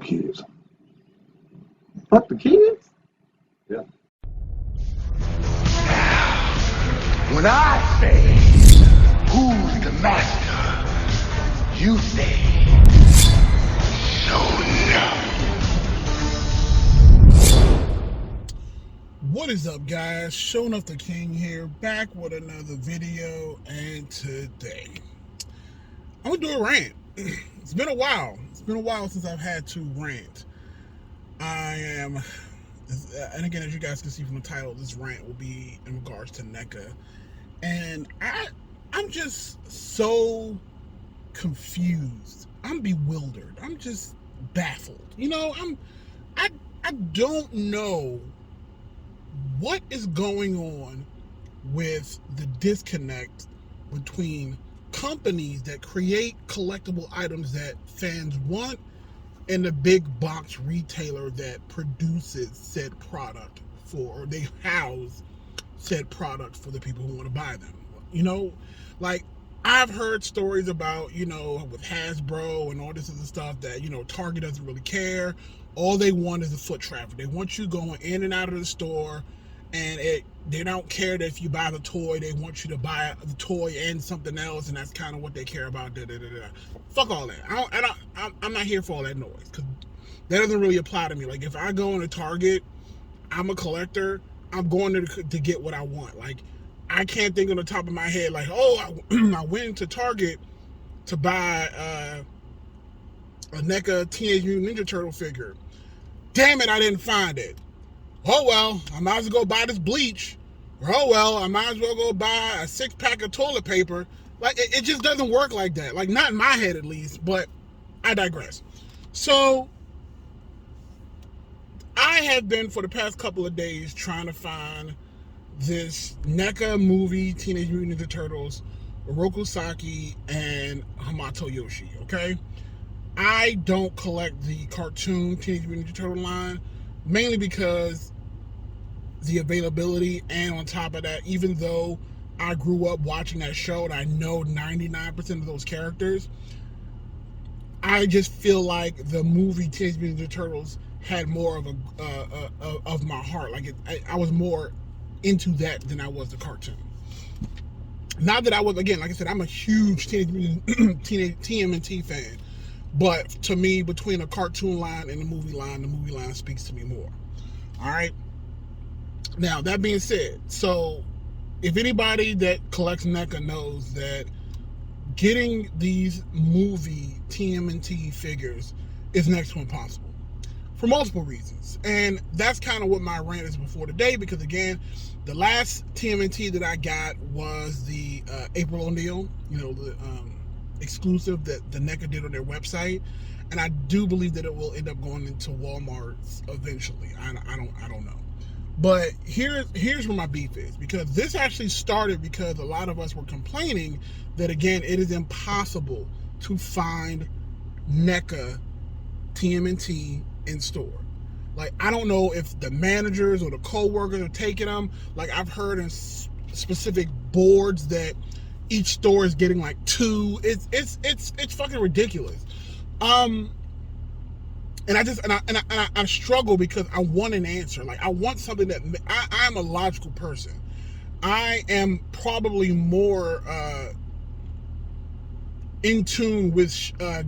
kids. Fuck the kids? Yeah. When I say, who's the master? You say, What is up, guys? Showing Off the King here, back with another video, and today I'm gonna do a rant. It's been a while. It's been a while since I've had to rant. And again, as you guys can see from the title, this rant will be in regards to NECA. And I'm just so confused. I'm bewildered. I'm just baffled. You know, I don't know what is going on with the disconnect between companies that create collectible items that fans want and the big box retailer that produces said product for, or they house said product for the people who want to buy them. You know, like I've heard stories about, you know, with Hasbro and all this other stuff that, you know, Target doesn't really care. All they want is the foot traffic. They want you going in and out of the store, and they don't care that if you buy the toy, they want you to buy the toy and something else, and that's kind of what they care about. Fuck all that. I'm not here for all that noise, because that doesn't really apply to me. Like, if I go into Target, I'm a collector. I'm going to get what I want. Like, I can't think on the top of my head, like, oh, I went to Target to buy a NECA Teenage Mutant Ninja Turtle figure. Damn it, I didn't find it. Oh well, I might as well go buy this bleach. Or oh well, I might as well go buy a 6-pack of toilet paper. Like, it just doesn't work like that. Like, not in my head at least, but I digress. So, I have been for the past couple of days trying to find this NECA movie, Teenage Mutant Ninja Turtles, Oroku Saki, and Hamato Yoshi, okay? I don't collect the cartoon Teenage Mutant Ninja Turtle line, mainly because the availability, and on top of that, even though I grew up watching that show and I know 99% of those characters, I just feel like the movie Teenage Mutant Ninja Turtles had more of of my heart. Like, I was more into that than I was the cartoon. Not that I was, again, like I said, I'm a huge TMNT fan. But to me, between a cartoon line and the movie line speaks to me more. All right. Now, that being said, so if anybody that collects NECA knows that getting these movie TMNT figures is next to impossible for multiple reasons. And that's kind of what my rant is before today, because again, the last TMNT that I got was the April O'Neil, you know, the exclusive that the NECA did on their website, and I do believe that it will end up going into Walmart's eventually. I don't know, but here's where my beef is, because this actually started because a lot of us were complaining that, again, it is impossible to find NECA TMNT in store. Like, I don't know if the managers or the co-workers are taking them. Like, I've heard in specific boards that each store is getting like 2. It's fucking ridiculous. And I struggle because I want an answer. Like, I want something that I'm a logical person. I am probably more in tune with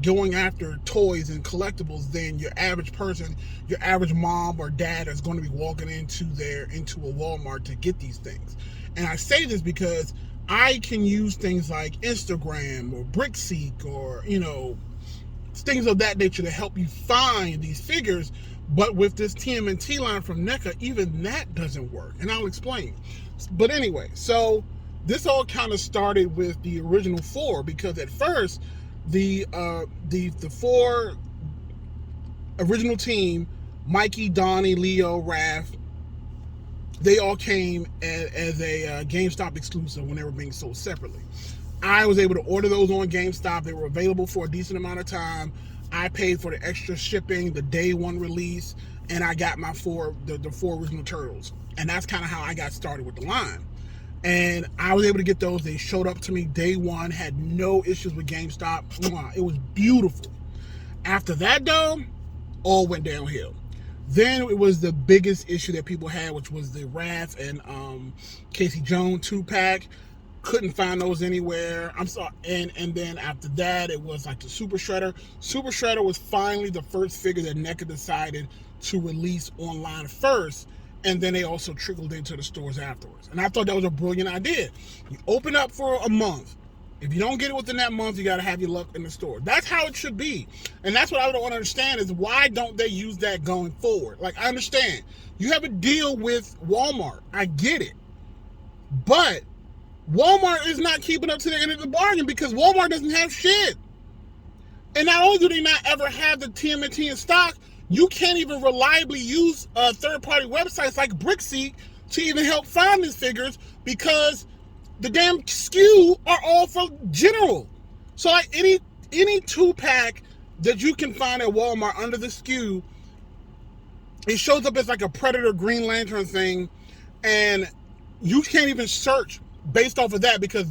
going after toys and collectibles than your average person, your average mom or dad is going to be walking into a Walmart to get these things. And I say this because I can use things like Instagram or BrickSeek or, you know, things of that nature to help you find these figures. But with this TMNT line from NECA, even that doesn't work. And I'll explain. But anyway, so this all kind of started with the original 4, because at first the 4 original team, Mikey, Donnie, Leo, Raph, they all came as a GameStop exclusive when they were being sold separately. I was able to order those on GameStop. They were available for a decent amount of time. I paid for the extra shipping, the day one release, and I got my the 4 original Turtles. And that's kind of how I got started with the line. And I was able to get those. They showed up to me day one, had no issues with GameStop. It was beautiful. After that, though, all went downhill. Then it was the biggest issue that people had, which was the RANT and Casey Jones 2-pack. Couldn't find those anywhere. I'm sorry. And then after that, it was like the Super Shredder. Super Shredder was finally the first figure that NECA decided to release online first, and then they also trickled into the stores afterwards. And I thought that was a brilliant idea. You open up for a month. If you don't get it within that month, you got to have your luck in the store. That's how it should be. And that's what I don't want to understand is why don't they use that going forward? Like, I understand. You have a deal with Walmart. I get it. But Walmart is not keeping up to the end of the bargain because Walmart doesn't have shit. And not only do they not ever have the TMNT in stock, you can't even reliably use third-party websites like Brickseek to even help find these figures because the damn SKU are all for general. So like any 2-pack that you can find at Walmart under the SKU, it shows up as like a Predator Green Lantern thing, and you can't even search based off of that because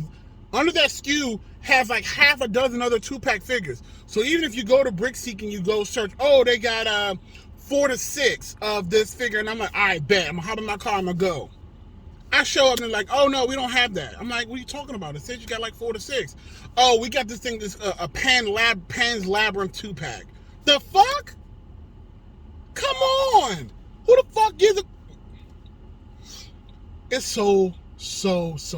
under that SKU has like half a dozen other 2-pack figures. So even if you go to Brickseek and you go search, oh, they got 4 to 6 of this figure, and I'm like, all right, bet, I'm gonna hop in my car, I'm gonna go. I show up and they're like, oh no, we don't have that. I'm like, what are you talking about? It says you got like 4 to 6. Oh, we got this thing, this a Pan's Labyrinth 2-pack. The fuck? Come on! Who the fuck gives a... It's so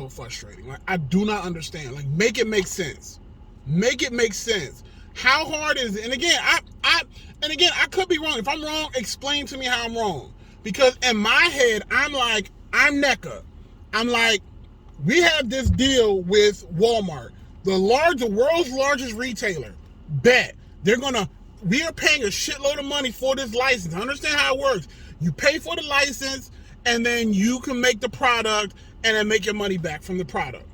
frustrating. Like, I do not understand. Like, make it make sense. Make it make sense. How hard is it? And again, I could be wrong. If I'm wrong, explain to me how I'm wrong. Because in my head, I'm like, I'm NECA. I'm like, we have this deal with Walmart, the world's largest retailer. Bet. We are paying a shitload of money for this license. I understand how it works. You pay for the license, and then you can make the product, and then make your money back from the product.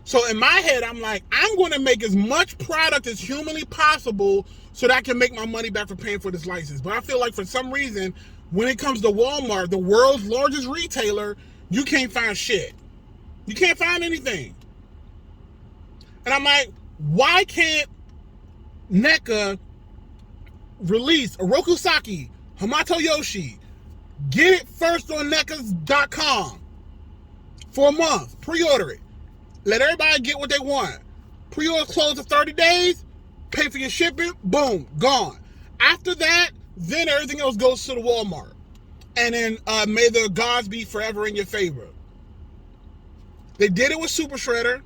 So in my head, I'm like, I'm going to make as much product as humanly possible so that I can make my money back for paying for this license. But I feel like for some reason, when it comes to Walmart, the world's largest retailer, you can't find shit. You can't find anything. And I'm like, why can't NECA release Oroku Saki Hamato Yoshi? Get it first on NECA.com for a month. Pre-order it. Let everybody get what they want. Pre-order close to 30 days. Pay for your shipping. Boom. Gone. After that, then everything else goes to the Walmart. And then may the gods be forever in your favor. They did it with Super Shredder.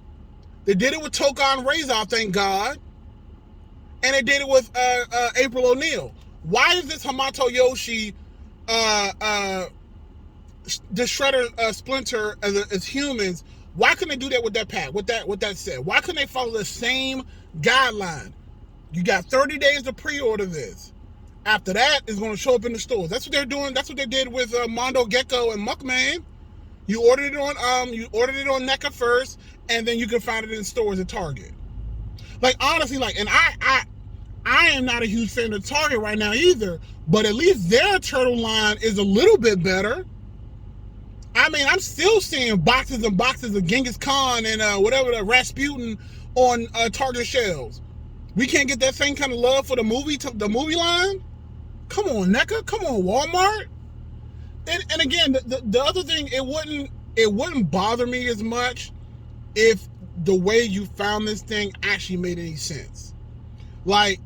They did it with Tokan Razor, thank God. And they did it with April O'Neil. Why is this Hamato Yoshi, the Shredder Splinter as humans? Why couldn't they do that with that pack? With that said, why couldn't they follow the same guideline? You got 30 days to pre-order this. After that, it's going to show up in the stores. That's what they're doing. That's what they did with Mondo Gecko and Muckman. You ordered it on NECA first, and then you can find it in stores at Target. Like honestly, like, and I am not a huge fan of Target right now either, but at least their turtle line is a little bit better. I mean, I'm still seeing boxes and boxes of Genghis Khan and whatever, the Rasputin on Target shelves. We can't get that same kind of love for the movie line? Come on, NECA. Come on, Walmart. And again, the other thing, it wouldn't bother me as much if the way you found this thing actually made any sense. Like,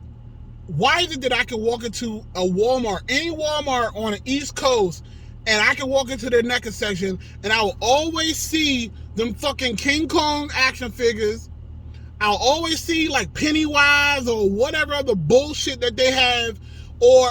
why is it that I can walk into a Walmart, any Walmart on the East Coast, and I can walk into their NECA section, and I will always see them fucking King Kong action figures. I'll always see like Pennywise or whatever other bullshit that they have, or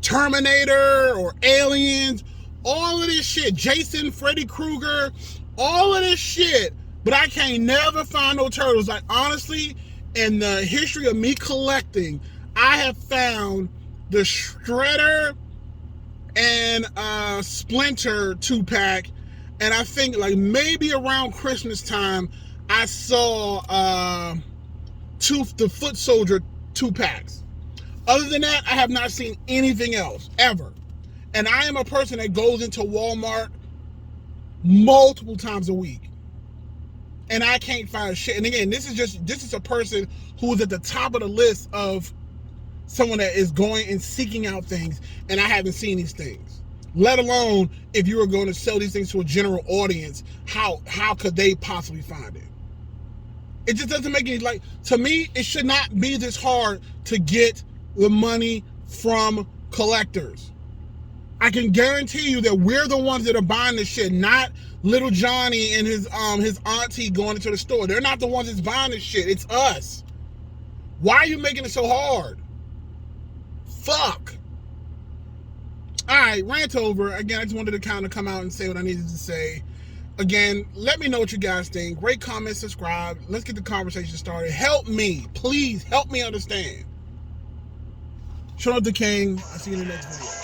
Terminator or Aliens, all of this shit, Jason, Freddy Krueger, all of this shit, but I can't never find no turtles. Like honestly, in the history of me collecting, I have found the Shredder and Splinter 2-pack, and I think like maybe around Christmas time I saw the Foot Soldier 2-packs. Other than that, I have not seen anything else ever. And I am a person that goes into Walmart multiple times a week, and I can't find shit. And again, this is a person who is at the top of the list of someone that is going and seeking out things, and I haven't seen these things. Let alone if you were going to sell these things to a general audience, how could they possibly find it? It just doesn't make any, like, to me, it should not be this hard to get the money from collectors. I can guarantee you that we're the ones that are buying this shit, not little Johnny and his auntie going into the store. They're not the ones that's buying this shit. It's us. Why are you making it so hard? Fuck. All right, rant over. Again, I just wanted to kind of come out and say what I needed to say. Again, let me know what you guys think. Rate, comment, subscribe. Let's get the conversation started. Help me. Please help me understand. Shout out to King. I'll see you in the next video.